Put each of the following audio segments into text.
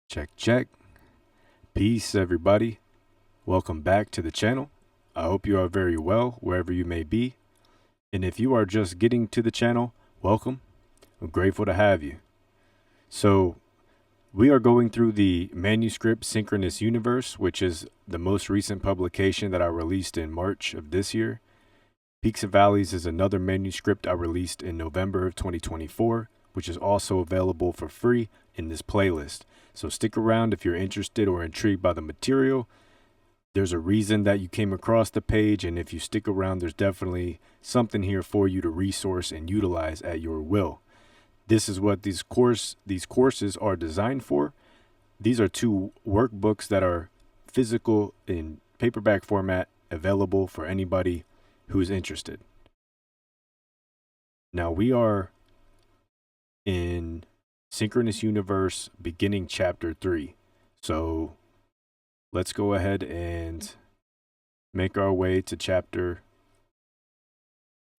Check, check. Peace, everybody. Welcome back to the channel. I hope you are very well wherever you may be. And if you are just getting to the channel, welcome. I'm grateful to have you. So, we are going through the manuscript Synchronous Universe, which is the most recent publication that I released in March of this year. Peaks and Valleys is another manuscript I released in November of 2024, which is also available for free in this playlist. So stick around if you're interested or intrigued by the material. There's a reason that you came across the page, and if you stick around, there's definitely something here for you to resource and utilize at your will. This is what these courses are designed for. These are two workbooks that are physical in paperback format, available for anybody who's interested. Now we are in Synchronous Universe beginning chapter 3. So let's go ahead and make our way to chapter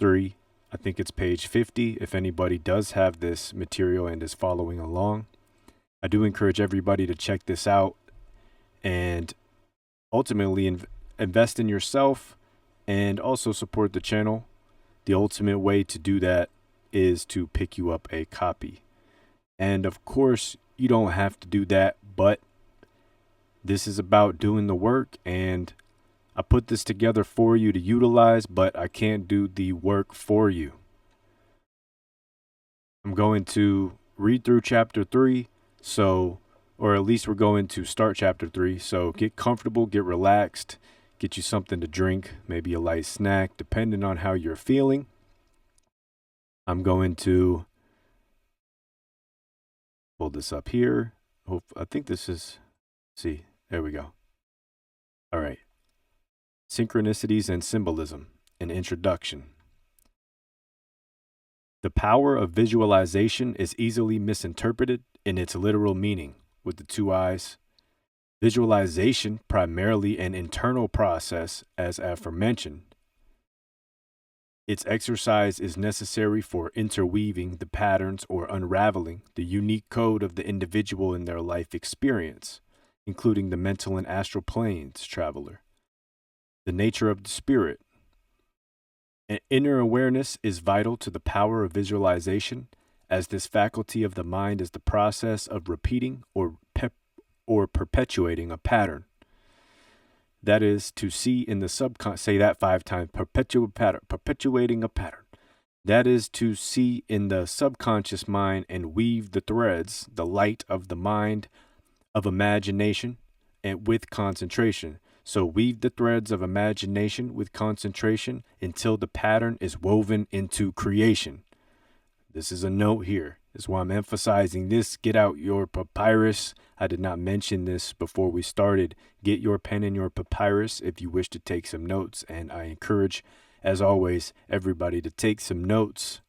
3. I think it's page 50 if anybody does have this material and is following along. I do encourage everybody to check this out and ultimately invest in yourself and also support the channel. The ultimate way to do that is to pick you up a copy. And of course, you don't have to do that, but this is about doing the work, and I put this together for you to utilize, but I can't do the work for you. I'm going to read through chapter 3, or at least we're going to start chapter 3. So get comfortable, get relaxed, get you something to drink, maybe a light snack, depending on how you're feeling. I'm going to pull this up here. I think this is, see, there we go. All right. Synchronicities and Symbolism, an introduction. The power of visualization is easily misinterpreted in its literal meaning with the two eyes. Visualization, primarily an internal process, as aforementioned. Its exercise is necessary for interweaving the patterns or unraveling the unique code of the individual in their life experience, including the mental and astral planes traveler. The nature of the spirit. An inner awareness is vital to the power of visualization, as this faculty of the mind is the process of repeating or perpetuating a pattern. That is to see in the subconscious, say that 5 times, perpetuating a pattern. That is to see in the subconscious mind and weave the threads, the light of the mind of imagination and with concentration. So weave the threads of imagination with concentration until the pattern is woven into creation. This is a note here. This is why I'm emphasizing this. Get out your papyrus. I did not mention this before we started. Get your pen and your papyrus if you wish to take some notes. And I encourage, as always, everybody to take some notes.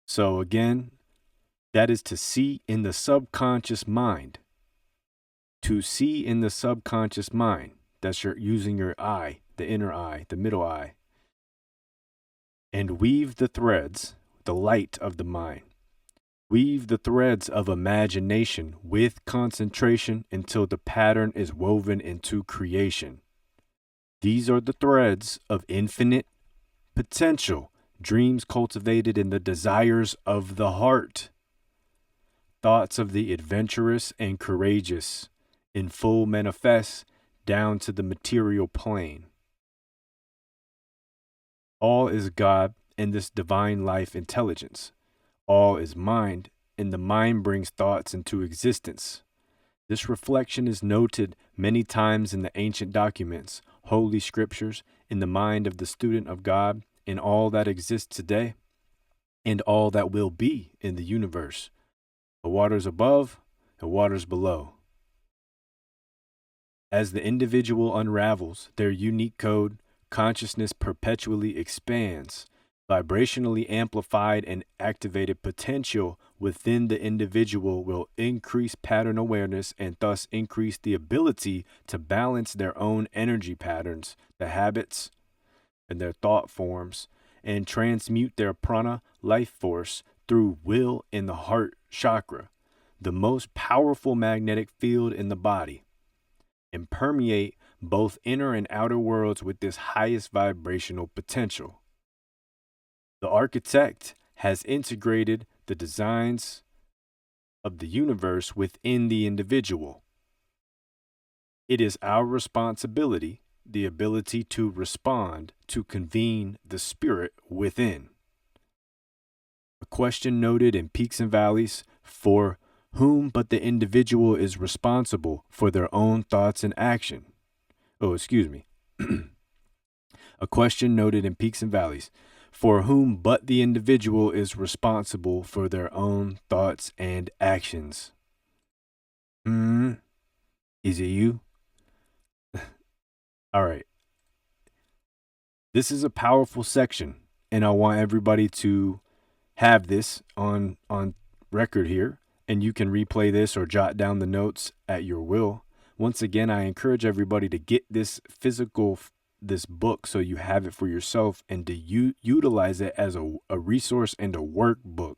So again, that is to see in the subconscious mind. To see in the subconscious mind. That's using your eye, the inner eye, the middle eye. And weave the threads, the light of the mind. Weave the threads of imagination with concentration until the pattern is woven into creation. These are the threads of infinite potential, dreams cultivated in the desires of the heart, thoughts of the adventurous and courageous, in full manifest down to the material plane. All is God and this divine life intelligence. All is mind, and the mind brings thoughts into existence. This reflection is noted many times in the ancient documents, holy scriptures, in the mind of the student of God, in all that exists today, and all that will be in the universe. The waters above, the waters below. As the individual unravels their unique code, consciousness perpetually expands. Vibrationally amplified and activated potential within the individual will increase pattern awareness and thus increase the ability to balance their own energy patterns, the habits, and their thought forms, and transmute their prana life force through will in the heart chakra. the most powerful magnetic field in the body, and permeate both inner and outer worlds with this highest vibrational potential. The architect has integrated the designs of the universe within the individual. It is our responsibility, the ability to respond, to convene the spirit within. A question noted in Peaks and Valleys: for whom but the individual is responsible for their own thoughts and action? Oh, excuse me. A question noted in Peaks and Valleys: for whom but the individual is responsible for their own thoughts and actions? Is it you? All right. This is a powerful section, and I want everybody to have this on record here, and you can replay this or jot down the notes at your will. Once again, I encourage everybody to get this this book so you have it for yourself, and to utilize it as a resource and a workbook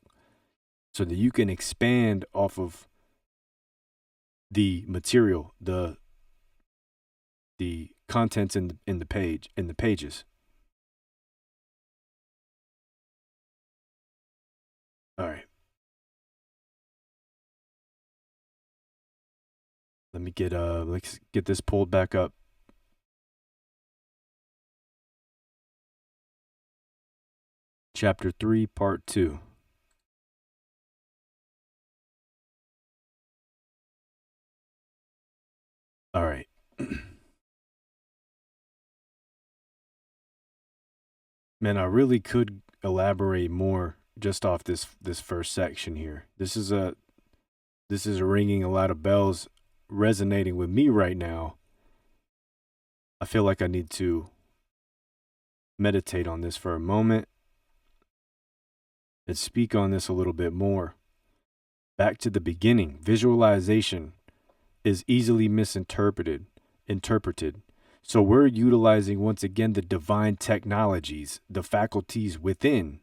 so that you can expand off of the material, the contents in the pages. All right. Let's get this pulled back up. Chapter 3, Part 2. All right. Man, I really could elaborate more just off this first section here. This is ringing a lot of bells, resonating with me right now. I feel like I need to meditate on this for a moment and speak on this a little bit more. Back to the beginning, visualization is easily interpreted. So we're utilizing once again the divine technologies, the faculties within,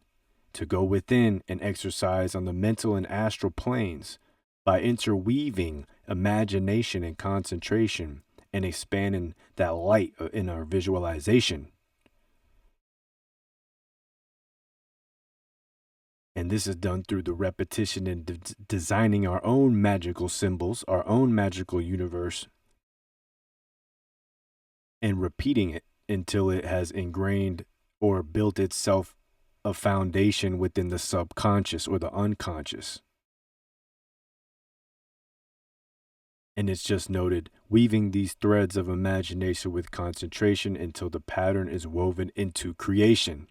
to go within and exercise on the mental and astral planes by interweaving imagination and concentration and expanding that light in our visualization. And this is done through the repetition and designing our own magical symbols, our own magical universe, and repeating it until it has ingrained or built itself a foundation within the subconscious or the unconscious. And it's just noted, weaving these threads of imagination with concentration until the pattern is woven into creation.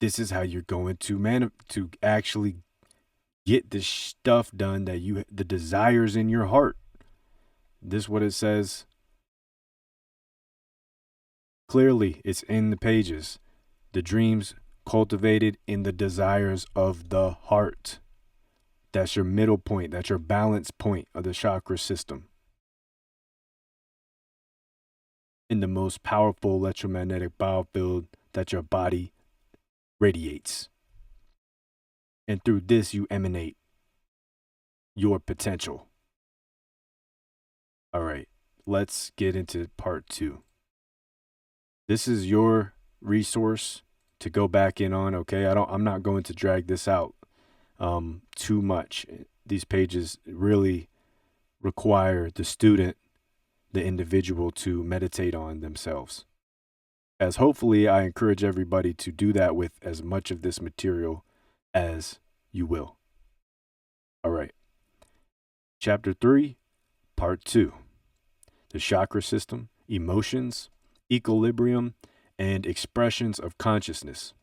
This is how you're going to actually get the stuff done that the desires in your heart. This is what it says. Clearly, it's in the pages. The dreams cultivated in the desires of the heart. That's your middle point. That's your balance point of the chakra system. In the most powerful electromagnetic biofield that your body radiates. And through this, you emanate your potential. All right, let's get into part 2. This is your resource to go back in on, okay? I'm not going to drag this out too much. These pages really require the student, the individual, to meditate on themselves. As hopefully I encourage everybody to do that with as much of this material as you will. All right. Chapter 3, Part 2. The chakra system, emotions, equilibrium, and expressions of consciousness.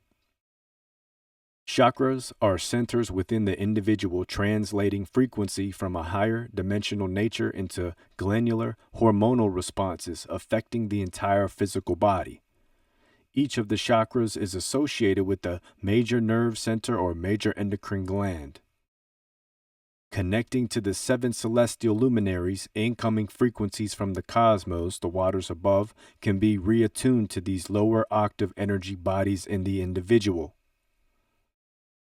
Chakras are centers within the individual, translating frequency from a higher dimensional nature into glandular hormonal responses affecting the entire physical body. Each of the chakras is associated with the major nerve center or major endocrine gland. Connecting to the 7 celestial luminaries, incoming frequencies from the cosmos, the waters above, can be reattuned to these lower octave energy bodies in the individual.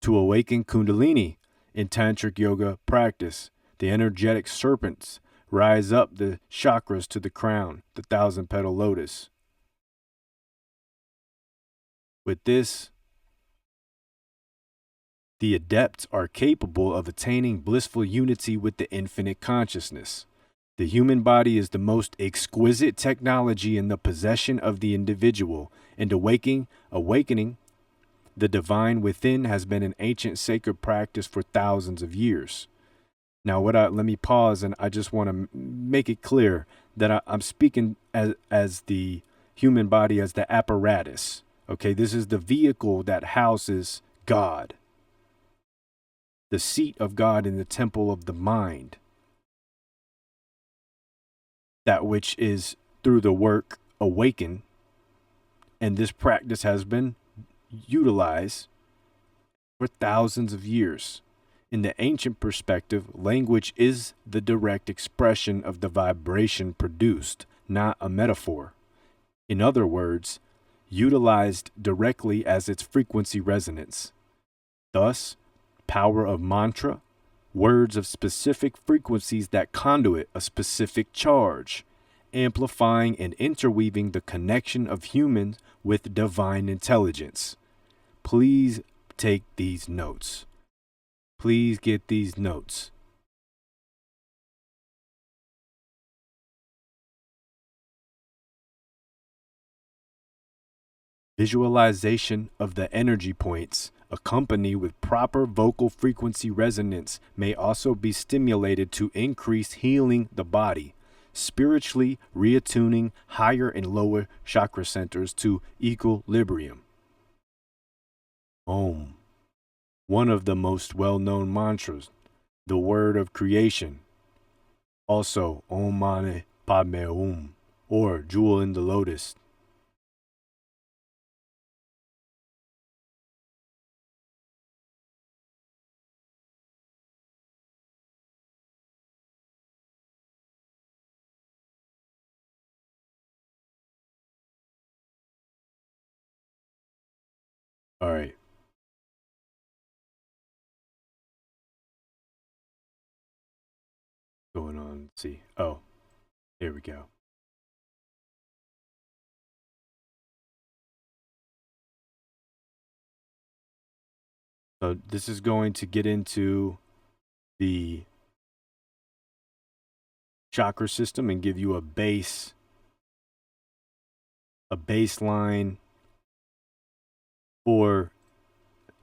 To awaken Kundalini, in tantric yoga practice. The energetic serpents rise up the chakras to the crown, the 1,000-petal lotus. With this, the adepts are capable of attaining blissful unity with the infinite consciousness. The human body is the most exquisite technology in the possession of the individual, and awakening the divine within has been an ancient sacred practice for thousands of years. Now, let me pause, and I just want to make it clear that I'm speaking as the human body as the apparatus. Okay, this is the vehicle that houses God, the seat of God in the temple of the mind, that which is through the work awaken, and this practice has been utilized for thousands of years. In the ancient perspective, language is the direct expression of the vibration produced, not a metaphor. In other words, utilized directly as its frequency resonance. Thus, power of mantra, words of specific frequencies that conduit a specific charge, amplifying and interweaving the connection of humans with divine intelligence. Please take these notes. Please get these notes. Visualization of the energy points, accompanied with proper vocal frequency resonance, may also be stimulated to increase healing the body, spiritually reattuning higher and lower chakra centers to equilibrium. Om, one of the most well-known mantras, the word of creation. Also, Om Mani Padme Hum, or Jewel in the Lotus. All right. Going on, let's see. Oh, here we go. So this is going to get into the chakra system and give you a baseline for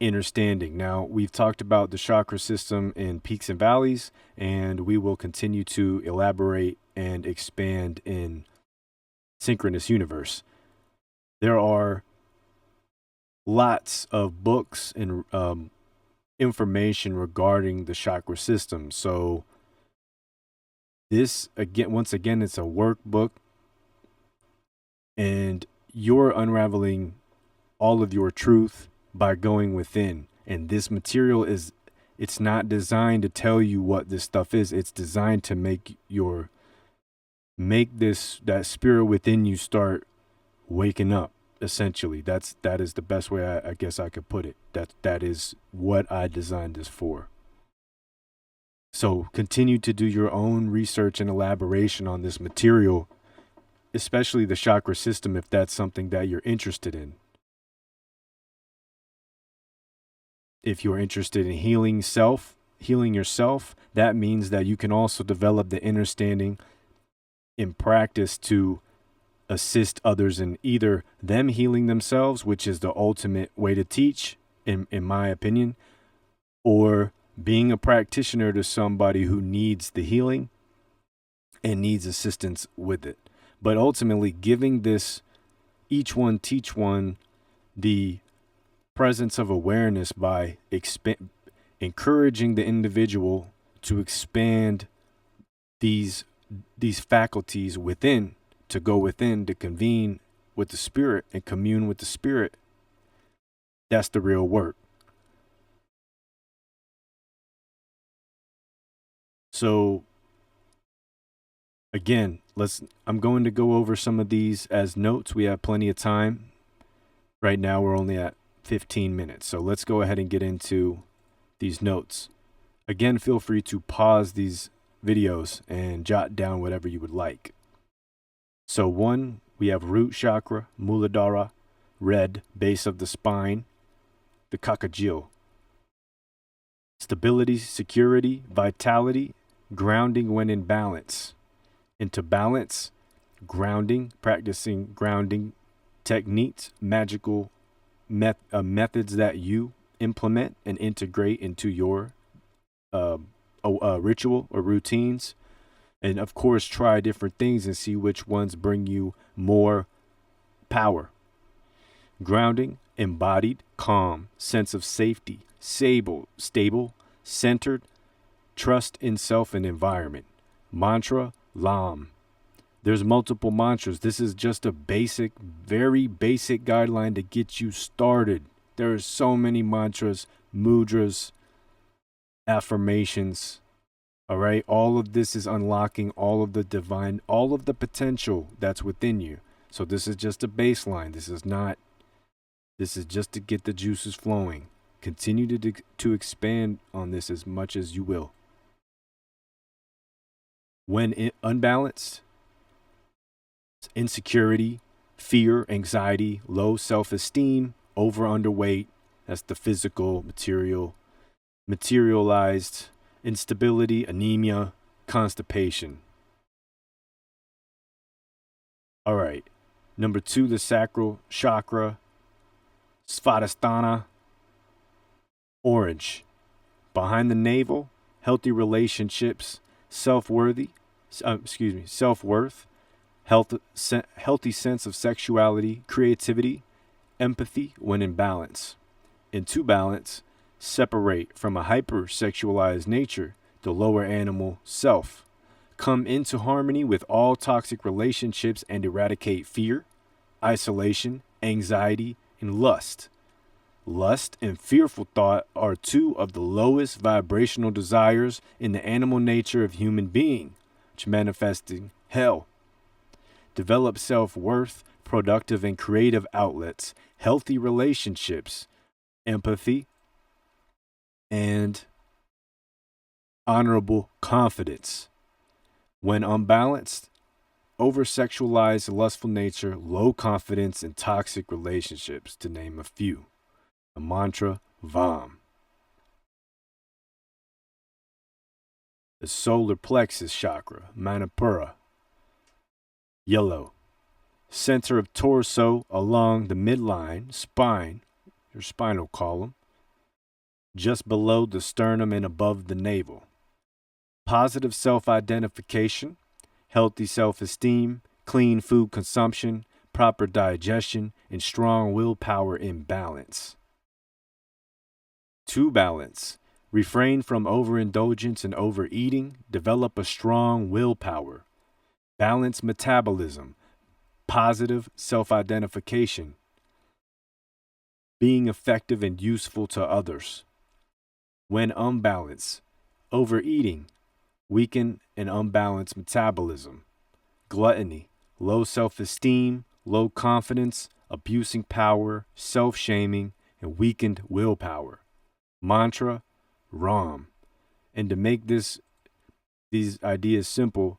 understanding. Now, we've talked about the chakra system in peaks and valleys, and we will continue to elaborate and expand in Synchronous Universe. There are lots of books and information regarding the chakra system. So this, once again, it's a workbook, and you're unraveling all of your truth by going within. And this material it's not designed to tell you what this stuff is. It's designed to make that spirit within you start waking up. Essentially, that is the best way I guess I could put it. That is what I designed this for. So continue to do your own research and elaboration on this material, especially the chakra system, if that's something that you're interested in. If you're interested in healing yourself, that means that you can also develop the understanding in practice to assist others in either them healing themselves, which is the ultimate way to teach, in my opinion, or being a practitioner to somebody who needs the healing and needs assistance with it. But ultimately giving this each one teach one the presence of awareness by encouraging the individual to expand these faculties within, to go within, to convene with the spirit and commune with the spirit. That's the real work. So again, I'm going to go over some of these as notes. We have plenty of time. Right now we're only at 15 minutes. So let's go ahead and get into these notes. Again, feel free to pause these videos and jot down whatever you would like. So 1, we have root chakra, Muladhara, red, base of the spine, the Kakajil. Stability, security, vitality, grounding when in balance. Into balance, grounding, practicing grounding techniques, magical methods that you implement and integrate into your ritual or routines. And of course, try different things and see which ones bring you more power. Grounding, embodied, calm, sense of safety, stable, centered, trust in self and environment. Mantra, Lam. There's multiple mantras. This is just a basic, very basic guideline to get you started. There are so many mantras, mudras, affirmations. All right. All of this is unlocking all of the divine, all of the potential that's within you. So this is just a baseline. This is just to get the juices flowing. Continue to expand on this as much as you will. When unbalanced, insecurity, fear, anxiety, low self-esteem, underweight, that's the physical, materialized, instability, anemia, constipation. All right. Number 2, the sacral chakra, Svadhisthana, orange. Behind the navel, healthy relationships, self-worth, healthy sense of sexuality, creativity, empathy when in balance. Into balance, separate from a hypersexualized nature, the lower animal self. Come into harmony with all toxic relationships and eradicate fear, isolation, anxiety, and lust. Lust and fearful thought are 2 of the lowest vibrational desires in the animal nature of human being, which manifesting hell. Develop self-worth, productive and creative outlets, healthy relationships, empathy, and honorable confidence. When unbalanced, over-sexualized, lustful nature, low confidence, and toxic relationships, to name a few. The mantra, Vam. The solar plexus chakra, Manipura, yellow. Center of torso along the midline, spine, your spinal column, just below the sternum and above the navel. Positive self-identification, healthy self-esteem, clean food consumption, proper digestion, and strong willpower in balance. To balance, refrain from overindulgence and overeating, develop a strong willpower. Balance metabolism, positive self-identification, being effective and useful to others. When unbalanced, overeating, weaken and unbalanced metabolism, gluttony, low self-esteem, low confidence, abusing power, self-shaming, and weakened willpower. Mantra, Ram. And to make these ideas simple,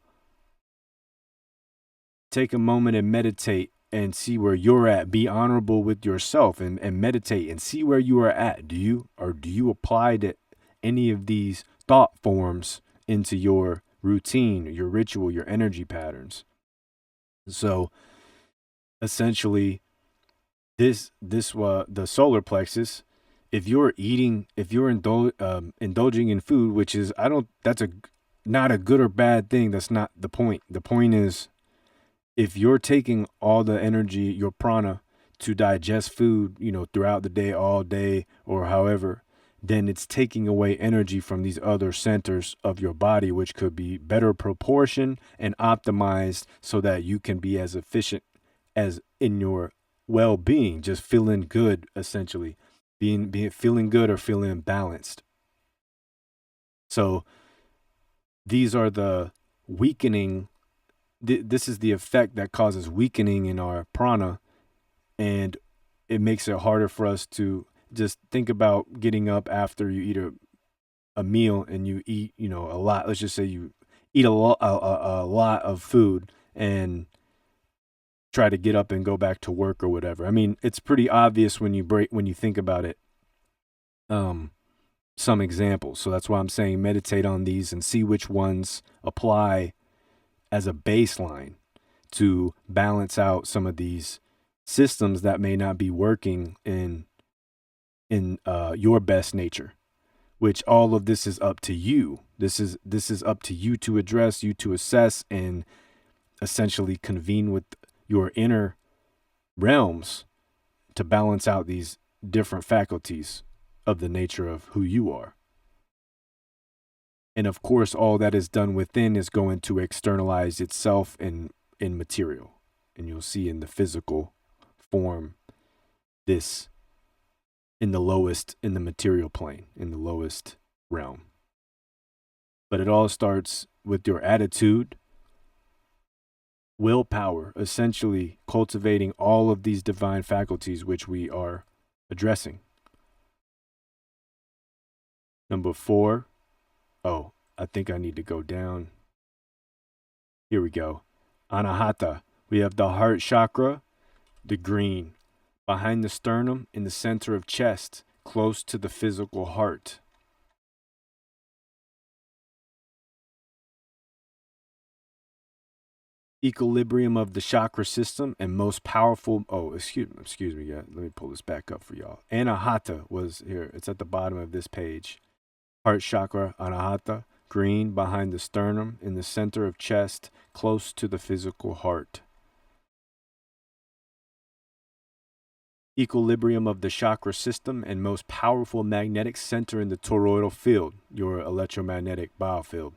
take a moment and meditate and see where you're at. Be honorable with yourself and meditate and see where you are at. Do you apply any of these thought forms into your routine, your ritual, your energy patterns? So essentially, the solar plexus, if you're indulging in food, which is that's not a good or bad thing. That's not the point. The point is, if you're taking all the energy, your prana, to digest food, throughout the day, all day, or however, then it's taking away energy from these other centers of your body, which could be better proportioned and optimized so that you can be as efficient as in your well-being, just feeling good, essentially, feeling good or feeling balanced. So these are the weakening. This is the effect that causes weakening in our prana, and it makes it harder for us to just think about getting up after you eat a meal and you eat, a lot. Let's just say you eat a lot of food and try to get up and go back to work or whatever. I mean, it's pretty obvious when you think about it. Some examples. So that's why I'm saying meditate on these and see which ones apply as a baseline to balance out some of these systems that may not be working in your best nature. Which all of this is up to you. This is up to you to address, you to assess, and essentially convene with your inner realms to balance out these different faculties of the nature of who you are. And of course, all that is done within is going to externalize itself in material. And you'll see in the physical form this in the material plane, in the lowest realm. But it all starts with your attitude, willpower, essentially cultivating all of these divine faculties which we are addressing. Number 4. Oh, I think I need to go down. Here we go. Anahata. We have the heart chakra, the green, behind the sternum, in the center of chest, close to the physical heart. Equilibrium of the chakra system and most powerful. Oh, excuse me. Yeah, let me pull this back up for y'all. Anahata was here. It's at the bottom of this page. Heart chakra, anahata, green, behind the sternum, in the center of chest, close to the physical heart. Equilibrium of the chakra system and most powerful magnetic center in the toroidal field, your electromagnetic biofield.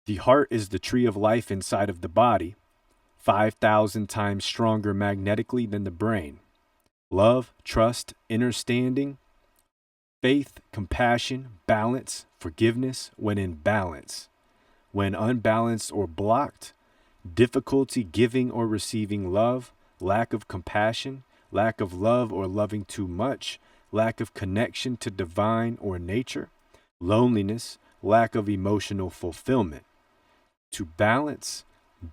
The heart is the tree of life inside of the body, 5,000 times stronger magnetically than the brain. Love, trust, understanding, faith, compassion, balance, forgiveness when in balance. When unbalanced or blocked, difficulty giving or receiving love, lack of compassion, lack of love or loving too much, lack of connection to divine or nature, loneliness, lack of emotional fulfillment. To balance,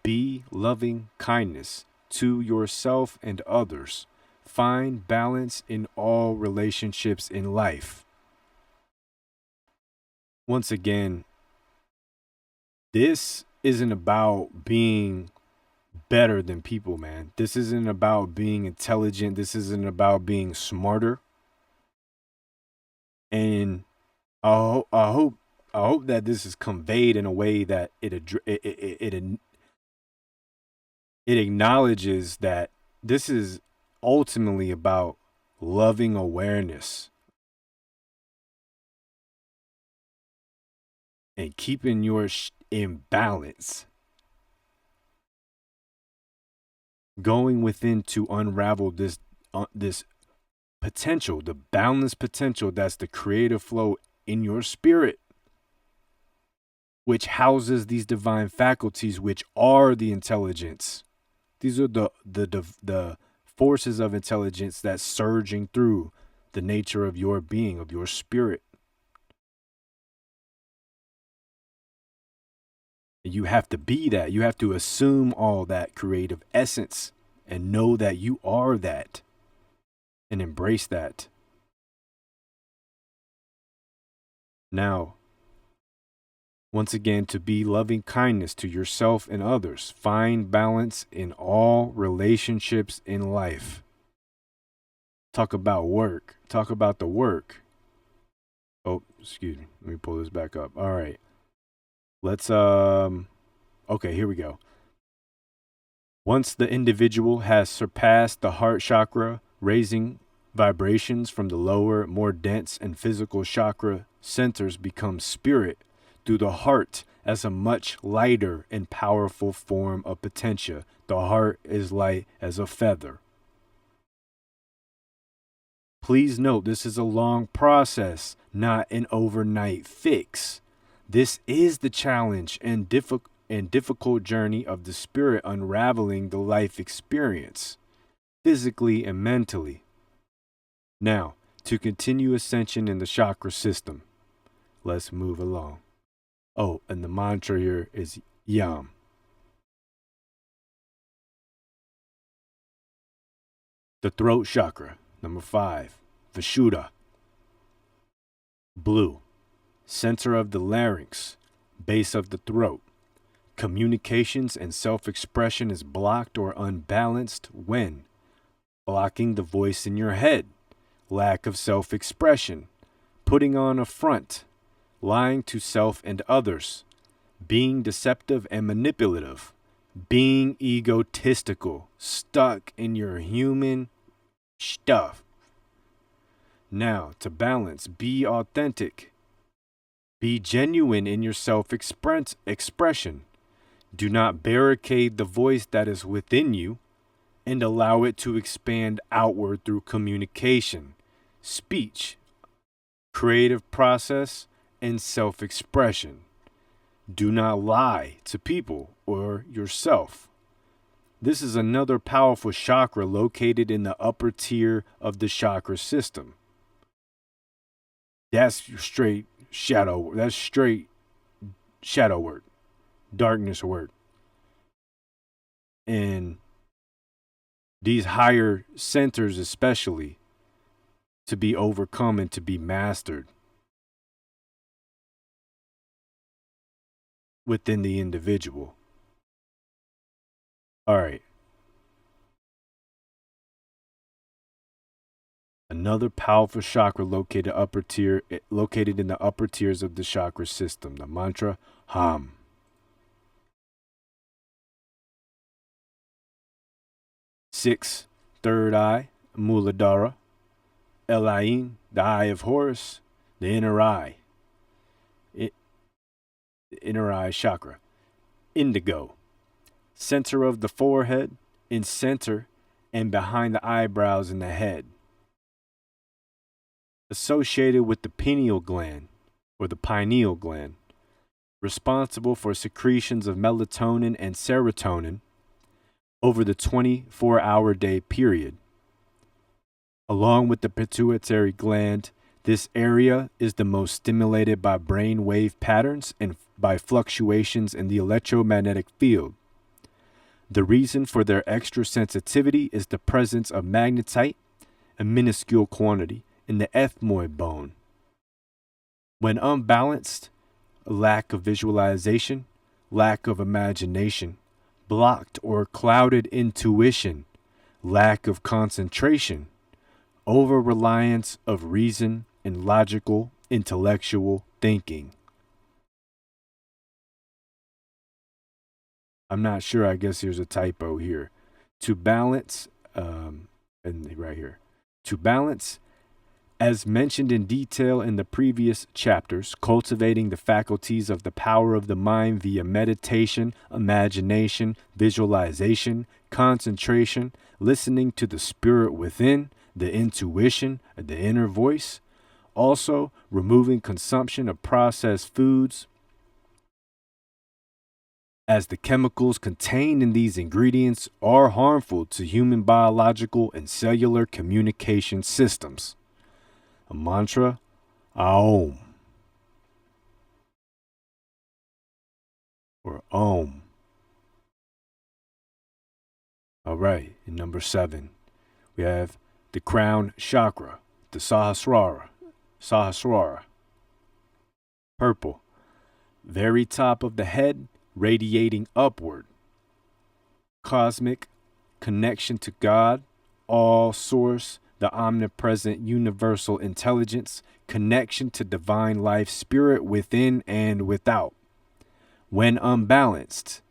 be loving kindness to yourself and others. Find balance in all relationships in life. Once again, this isn't about being better than people, man. This isn't about being intelligent. This isn't about being smarter. And I hope that this is conveyed in a way that it acknowledges that this is ultimately about loving awareness and keeping your in balance. Going within to unravel this potential, the boundless potential that's the creative flow in your spirit, which houses these divine faculties, which are the intelligence. These are the forces of intelligence that's surging through the nature of your being, of your spirit. You have to be that. You have to assume all that creative essence and know that you are that and embrace that. Now, once again, to be loving kindness to yourself and others. Find balance in all relationships in life. Talk about work. Talk about the work. Oh, excuse me. Let me pull this back up. All right. Let's, okay, here we go. Once the individual has surpassed the heart chakra, raising vibrations from the lower, more dense and physical chakra centers become spirit through the heart as a much lighter and powerful form of potentia. The heart is light as a feather. Please note, this is a long process, not an overnight fix. This is the challenge and difficult journey of the spirit unraveling the life experience, physically and mentally. Now, to continue ascension in the chakra system. Let's move along. Oh, and the mantra here is Yam. The throat chakra, number 5, Vishuddha. Blue, center of the larynx, base of the throat. Communications and self-expression is blocked or unbalanced when blocking the voice in your head, lack of self-expression, putting on a front, lying to self and others, being deceptive and manipulative, being egotistical, stuck in your human stuff. Now, to balance, be authentic. Be genuine in your self-expression. Do not barricade the voice that is within you and allow it to expand outward through communication, speech, creative process, and self-expression. Do not lie to people or yourself. This is another powerful chakra located in the upper tier of the chakra system. That's straight shadow. That's straight shadow work, darkness work. And these higher centers especially to be overcome and to be mastered within the individual. All right. Another powerful chakra located in the upper tiers of the chakra system, the mantra Ham. 6, third eye, Muladhara. Elaine, the eye of Horus, the inner eye. Inner eye chakra. Indigo, center of the forehead, in center and behind the eyebrows in the head. Associated with the pineal gland, or the pineal gland, responsible for secretions of melatonin and serotonin over the 24-hour day period. Along with the pituitary gland, this area is the most stimulated by brain wave patterns and by fluctuations in the electromagnetic field. The reason for their extra sensitivity is the presence of magnetite, a minuscule quantity, in the ethmoid bone. When unbalanced, a lack of visualization, lack of imagination, blocked or clouded intuition, lack of concentration, over-reliance of reason and logical, intellectual thinking. I'm not sure, I guess here's a typo here. To balance, and right here. To balance, as mentioned in detail in the previous chapters, cultivating the faculties of the power of the mind via meditation, imagination, visualization, concentration, listening to the spirit within, the intuition, the inner voice. Also, removing consumption of processed foods, as the chemicals contained in these ingredients are harmful to human biological and cellular communication systems. A mantra, Aum, or Om. All right, in number 7, we have the crown chakra, the Sahasrara. Purple, very top of the head, radiating upward. Cosmic, connection to God, all source, the omnipresent universal intelligence, connection to divine life spirit within and without. When unbalanced,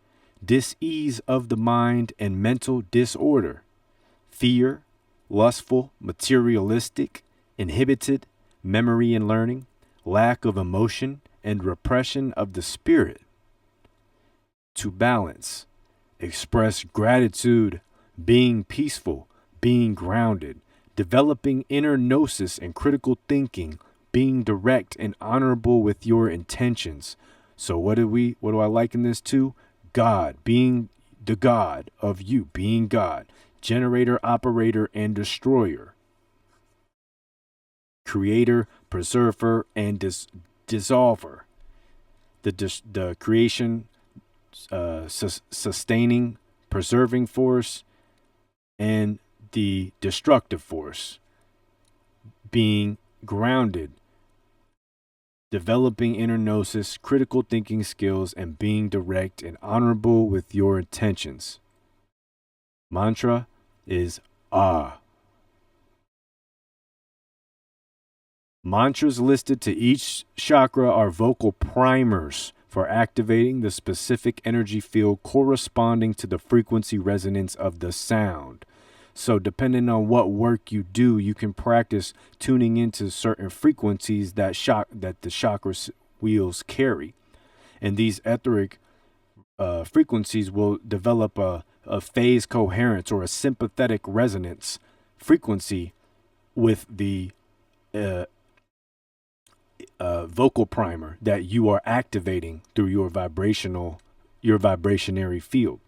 dis-ease of the mind and mental disorder, fear, lustful, materialistic, inhibited, memory and learning, lack of emotion, and repression of the spirit. To balance, express gratitude, being peaceful, being grounded, developing inner gnosis and critical thinking, being direct and honorable with your intentions. So what do I liken this to? God, being the God of you, being God, generator, operator, and destroyer, creator, preserver, and dissolver, the creation, sustaining, preserving force, and the destructive force. Being grounded, developing inner gnosis, critical thinking skills, and being direct and honorable with your intentions. Mantra is Ah. Mantras listed to each chakra are vocal primers for activating the specific energy field corresponding to the frequency resonance of the sound. So depending on what work you do, you can practice tuning into certain frequencies that the chakra wheels carry. And these etheric frequencies will develop a phase coherence or a sympathetic resonance frequency with the vocal primer that you are activating through your vibrationary field.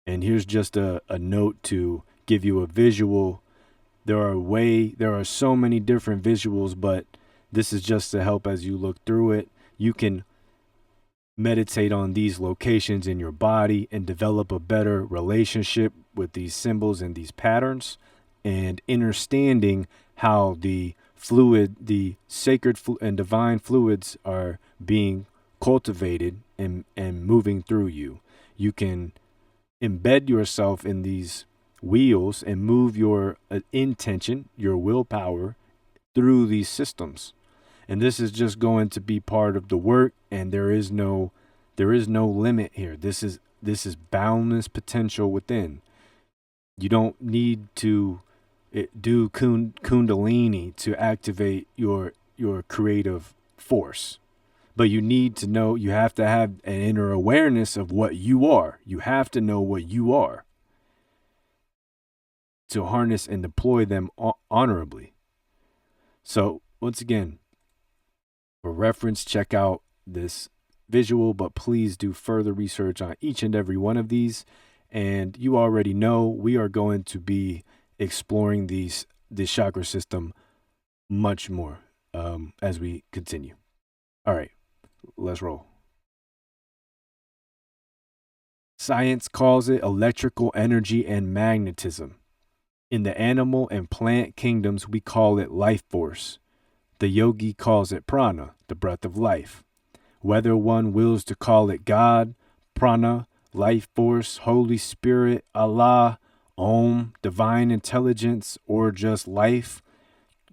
And here's just a note to give you a visual. There are so many different visuals, but this is just to help as you look through it. You can meditate on these locations in your body and develop a better relationship with these symbols and these patterns, and understanding how the sacred and divine fluids are being cultivated and moving through you. You can embed yourself in these wheels and move your intention, your willpower through these systems. And this is just going to be part of the work, and there is no limit here. This is boundless potential within. You don't need to do kundalini to activate your creative force. But you need to know, you have to have an inner awareness of what you are. You have to know what you are to harness and deploy them honorably. So once again, for reference, check out this visual, but please do further research on each and every one of these. And you already know we are going to be exploring this chakra system much more as we continue. All right, let's roll. Science calls it electrical energy and magnetism. In the animal and plant kingdoms, we call it life force. The yogi calls it prana, the breath of life. Whether one wills to call it God, prana, life force, Holy Spirit, Allah, Om, divine intelligence, or just life,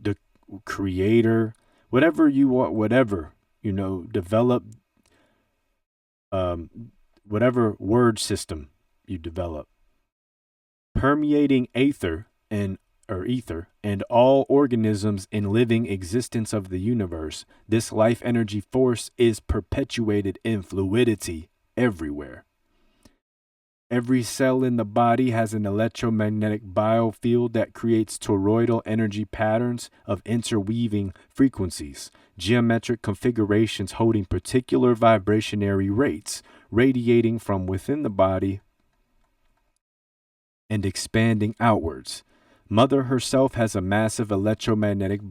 the creator, whatever you want, develop whatever word system you develop. Permeating ether and all organisms in living existence of the universe, this life energy force is perpetuated in fluidity everywhere. Every cell in the body has an electromagnetic biofield that creates toroidal energy patterns of interweaving frequencies, geometric configurations holding particular vibrationary rates, radiating from within the body and expanding outwards. Mother herself has a massive electromagnetic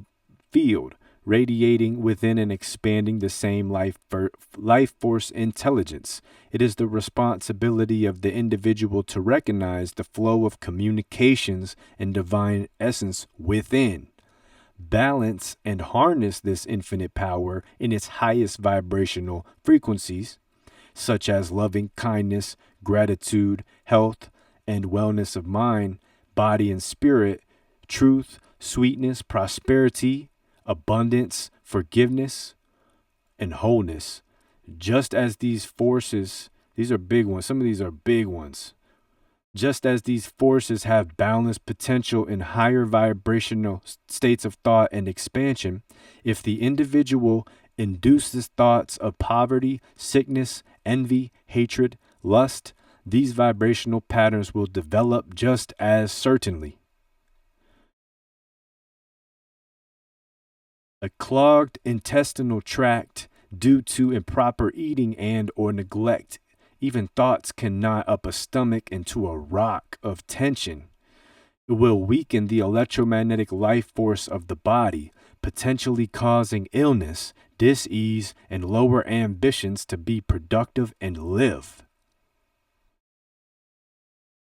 field, radiating within and expanding the same life force intelligence. It is the responsibility of the individual to recognize the flow of communications and divine essence within, balance and harness this infinite power in its highest vibrational frequencies, such as loving kindness, gratitude, health, and wellness of mind, body and spirit, truth, sweetness, prosperity, abundance, forgiveness, and wholeness. Just as these forces, these are big ones. Some of these are big ones. Just as these forces have boundless potential in higher vibrational states of thought and expansion, if the individual induces thoughts of poverty, sickness, envy, hatred, lust, these vibrational patterns will develop just as certainly. A clogged intestinal tract due to improper eating and or neglect. Even thoughts can knot up a stomach into a rock of tension. It will weaken the electromagnetic life force of the body, potentially causing illness, dis-ease, and lower ambitions to be productive and live,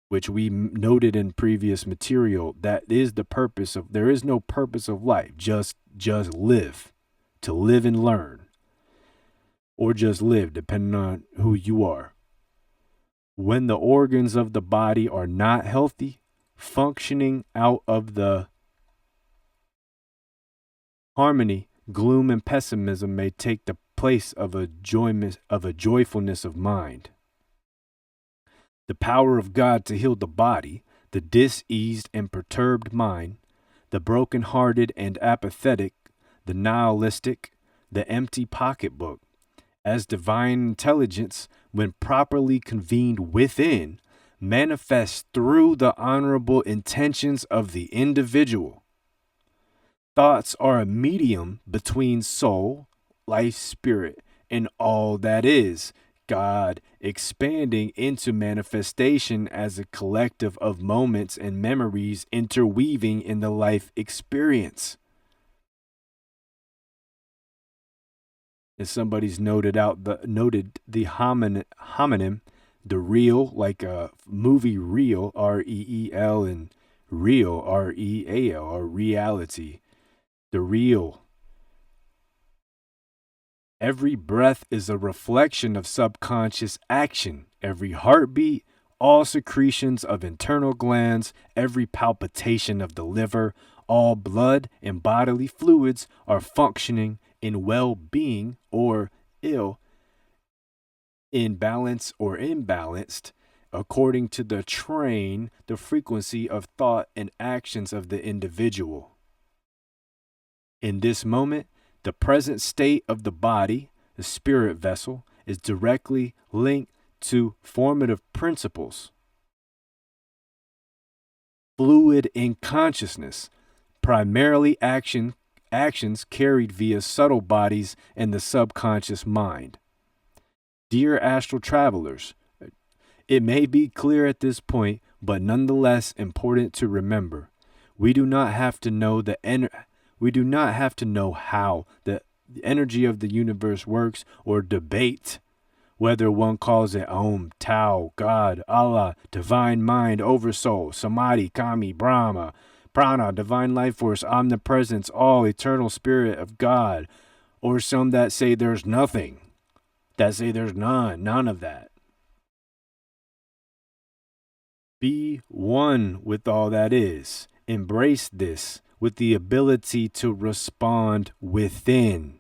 which we noted in previous material. That is the purpose of, there is no purpose of life, just live, to live and learn, or just live, depending on who you are. When the organs of the body are not healthy, functioning out of the harmony, gloom and pessimism may take the place of a joyfulness of mind. The power of God to heal the body, the diseased and perturbed mind, the broken-hearted and apathetic, the nihilistic, the empty pocketbook, as divine intelligence, when properly convened within, manifests through the honorable intentions of the individual. Thoughts are a medium between soul, life, spirit, and all that is, God, expanding into manifestation as a collective of moments and memories interweaving in the life experience. As somebody's noted the homonym, the real, like a movie reel, R-E-E-L, and real, R-E-A-L, or reality. The real. Every breath is a reflection of subconscious action. Every heartbeat, all secretions of internal glands, every palpitation of the liver, all blood and bodily fluids are functioning in well-being or ill, in balance or imbalanced, according to the frequency of thought and actions of the individual. In this moment, the present state of the body, the spirit vessel, is directly linked to formative principles. Fluid in consciousness, primarily actions carried via subtle bodies and the subconscious mind. Dear astral travelers, it may be clear at this point, but nonetheless important to remember. We do not have to know how the energy of the universe works, or debate whether one calls it Om, Tao, God, Allah, divine mind, oversoul, Samadhi, Kami, Brahma, Prana, divine life force, omnipresence, all, eternal spirit of God, or some that say there's nothing, that say there's none of that. Be one with all that is. Embrace this with the ability to respond within.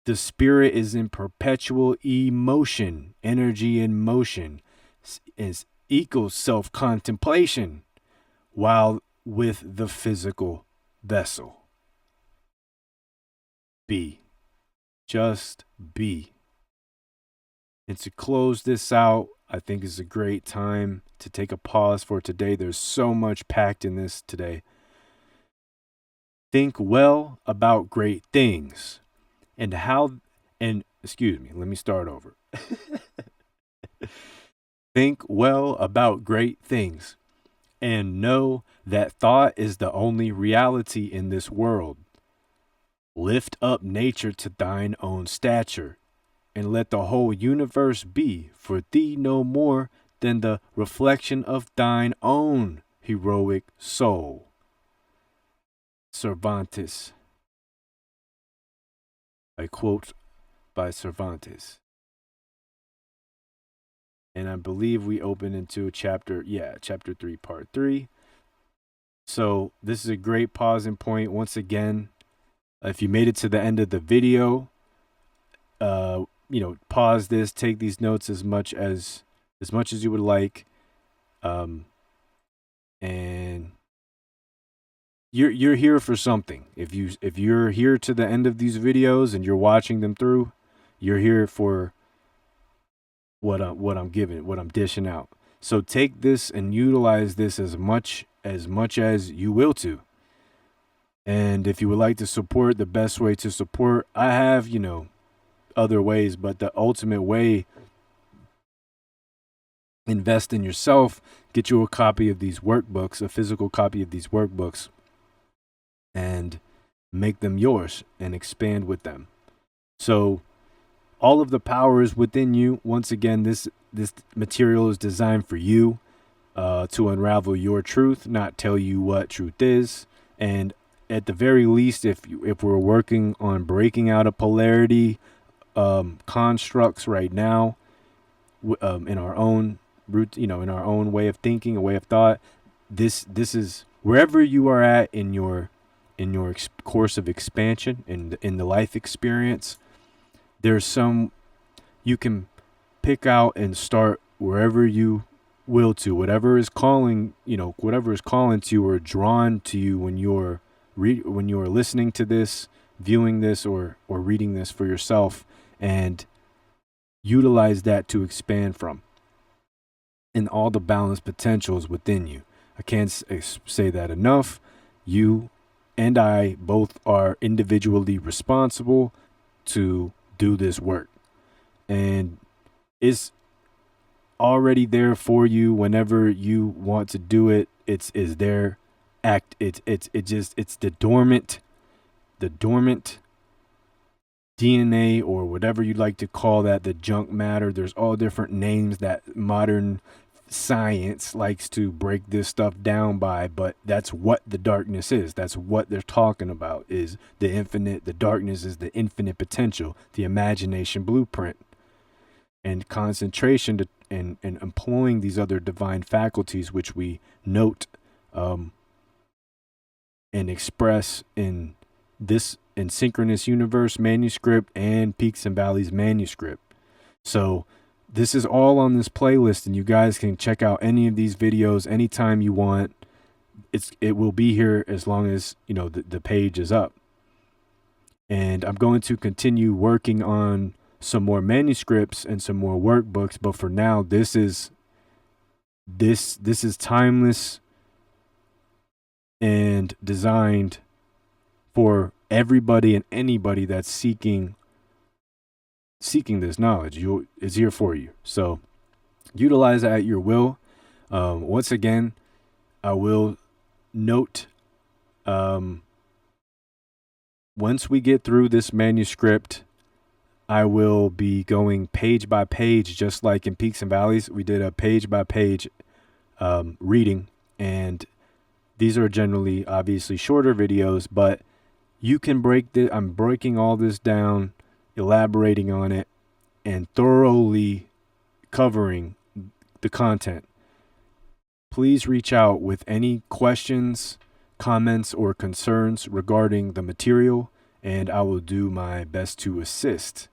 The spirit is in perpetual emotion, energy in motion, is equals self-contemplation, while with the physical vessel. Be. Just be. And to close this out, I think is a great time to take a pause for today. There's so much packed in this today. Think well about great things and let me start over. Think well about great things and know that thought is the only reality in this world. Lift up nature to thine own stature, and let the whole universe be for thee no more than the reflection of thine own heroic soul. Cervantes. I quote by Cervantes. And I believe we open into chapter 3, part 3. So this is a great pausing point. Once again, if you made it to the end of the video, pause this, take these notes as much as you would like. And you're here for something. If you're here to the end of these videos and you're watching them through, you're here for what I'm giving, what I'm dishing out. So take this and utilize this as much as you will to. And if you would like to support, the best way to support, I have, other ways, but the ultimate way invest in yourself, get you a copy of these workbooks, a physical copy of these workbooks, and make them yours and expand with them. So all of the power is within you. Once again, this material is designed for you, to unravel your truth, not tell you what truth is. And at the very least, if we're working on breaking out of polarity constructs right now, in our own root, in our own way of thinking, a way of thought, this is wherever you are at in your course of expansion in the life experience. There's some you can pick out and start wherever you will to, whatever is calling to you or drawn to you when you're listening to this, viewing this, or reading this for yourself, and utilize that to expand from, and all the balanced potentials within you. I can't say that enough. You and I both are individually responsible to do this work, and it's already there for you whenever you want to do it. It's there. It's the dormant DNA, or whatever you'd like to call that, the junk matter. There's all different names that modern science likes to break this stuff down by, but that's what the darkness is. That's what they're talking about, is the infinite. The darkness is the infinite potential, the imagination blueprint, and concentration and employing these other divine faculties, which we note and express in Synchronous Universe manuscript and Peaks and Valleys manuscript. So this is all on this playlist, and you guys can check out any of these videos anytime you want. It will be here as long as the page is up. And I'm going to continue working on some more manuscripts and some more workbooks, but for now, this is timeless and designed for everybody and anybody that's seeking this knowledge. It's here for you. So utilize it at your will. Once again, I will note, once we get through this manuscript, I will be going page by page, just like in Peaks and Valleys. We did a page by page reading, and these are generally obviously shorter videos, but you can I'm breaking all this down, elaborating on it, and thoroughly covering the content. Please reach out with any questions, comments, or concerns regarding the material, and I will do my best to assist.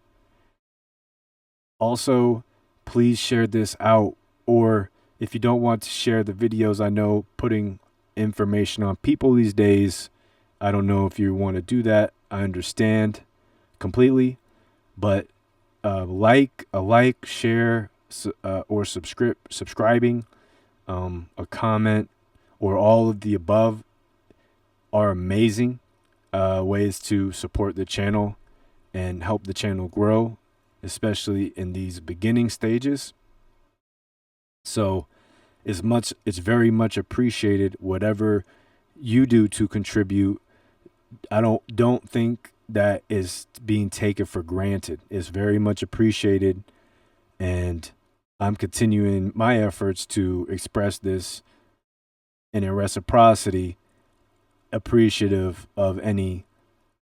Also, please share this out, or if you don't want to share the videos, I know putting information on people these days, I don't know if you want to do that. I understand completely, but share, or subscribing, a comment, or all of the above are amazing ways to support the channel and help the channel grow, especially in these beginning stages. So it's very much appreciated, whatever you do to contribute. I don't think that is being taken for granted. It's very much appreciated, and I'm continuing my efforts to express this in reciprocity, appreciative of any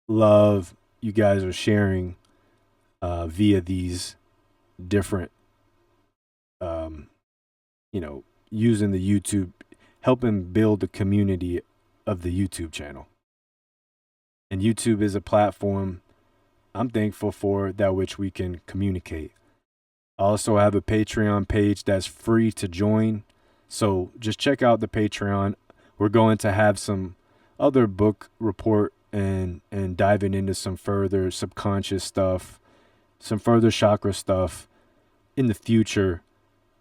love you guys are sharing via these different, using the YouTube, helping build the community of the YouTube channel. And YouTube is a platform I'm thankful for, that which we can communicate. I also have a Patreon page that's free to join. So just check out the Patreon. We're going to have some other book report and diving into some further subconscious stuff, some further chakra stuff in the future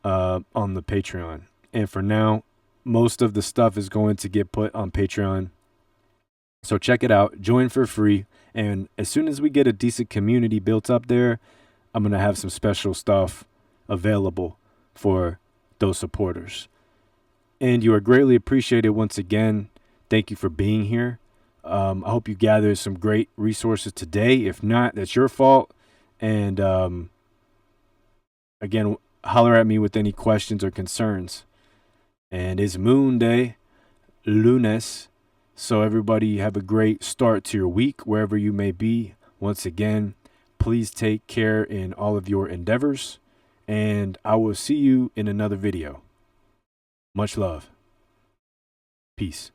on the Patreon. And for now, most of the stuff is going to get put on Patreon. So check it out, join for free. And as soon as we get a decent community built up there, I'm going to have some special stuff available those supporters. And you are greatly appreciated once again. Thank you for being here. I hope you gathered some great resources today. If not, that's your fault. And again, holler at me with any questions or concerns. And it's Moon Day, Lunes. So everybody have a great start to your week, wherever you may be. Once again, please take care in all of your endeavors. And I will see you in another video. Much love. Peace.